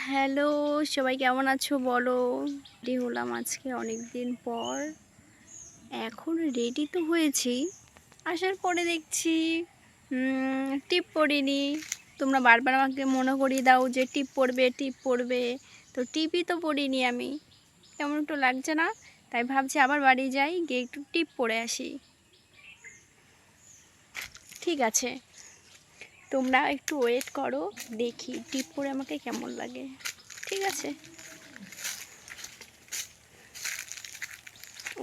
Hello, সবাই কেমন আছো বলো? রেডি হলাম আজকে অনেক দিন পর। এখন রেডি তো হয়েছি, আসার পরে দেখছি টিপ পরিনি। তোমরা বারবার আমাকে মনে করিয়ে দাও যে টিপ পরবে, তো টিপই তো পরিনি আমি। কেমন একটু লাগছে না? তাই ভাবছি আবার বাড়ি যাই, গিয়ে একটু টিপ পরে আসি। ঠিক আছে, তোমরা একটু ওয়েট করো, দেখি টিপ পরে আমাকে কেমন লাগে। ঠিক আছে,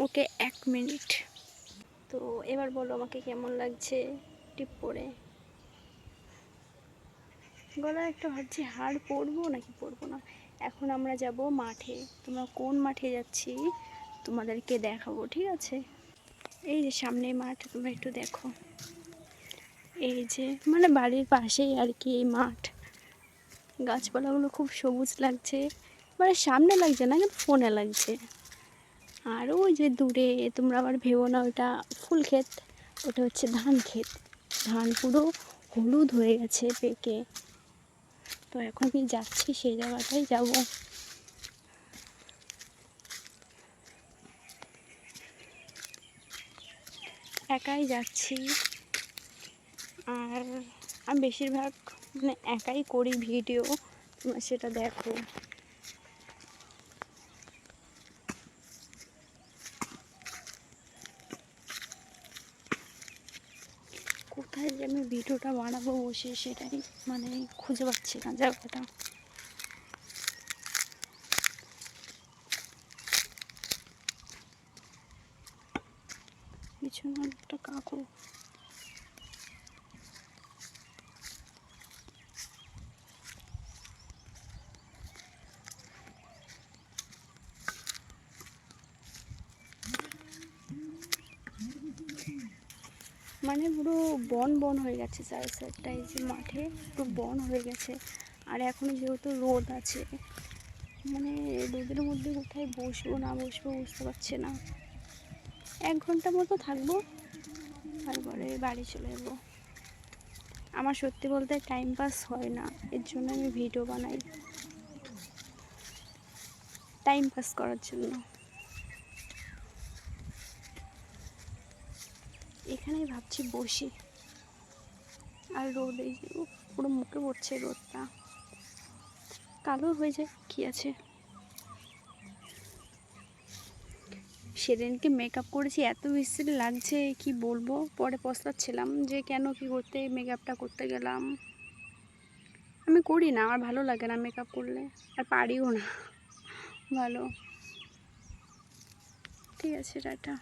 ওকে 1 মিনিট। তো এবার বলো আমাকে কেমন লাগছে টিপ পরে। গলায় একটা ভাবছি হার পরবো নাকি পরবো না। এখন আমরা যাব মাঠে। তোমরা কোন মাঠে যাচ্ছি তোমাদেরকে দেখাবো, ঠিক আছে? এই যে সামনে মাঠ, তোমরা একটু দেখো। এই যে মানে বাড়ির পাশেই আর কি এই মাঠ। গাছপালাগুলো খুব সবুজ লাগছে, মানে সামনে লাগছে না কিন্তু ফোনে লাগছে। আর ওই যে দূরে, তোমরা আবার ভেবো না ওটা ফুল ক্ষেত, ওটা হচ্ছে ধান ক্ষেত। ধান পুরো হলুদ হয়ে গেছে পেকে। তো এখন আমি যাচ্ছি সেই জায়গাটাই যাব। একাই যাচ্ছি, আর আমি বেশিরভাগ মানে একাই করি ভিডিও, তোমরা সেটা দেখো। কোথায় যে আমি ভিডিওটা বানাবো বসে সেটাই মানে খুঁজে পাচ্ছি না জায়গাটা। পিছনে একটা কাকু। মানে পুরো বন বন হয়ে গেছে চার সাইডটা, এই যে মাঠে পুরো বন হয়ে গেছে। আর এখন যেহেতু রোদ আছে, মানে রোদের মধ্যে কোথায় বসবো না বসবো বুঝতে পারছি না। 1 ঘন্টা মতো থাকবো, তারপরে বাড়ি চলে যাবো। আমার সত্যি বলতে টাইম পাস হয় না, এর জন্য আমি ভিডিও বানাই, টাইম পাস করার জন্য। এখানেই ভাবছি বসি। আর রোদ এই যে পুরো মুখে পড়ছে রোদটা, কালো হয়ে যায় কি আছে। সেদিনকে মেকআপ করেছি, এত বিশ্রী লাগছে কি বলবো। পরে পস্তাচ্ছিলাম যে কেন কি করতে মেকআপটা করতে গেলাম। আমি করি না, আমার ভালো লাগে না মেকআপ করলে, আর পারিও না ভালো। ঠিক আছে, টাটা।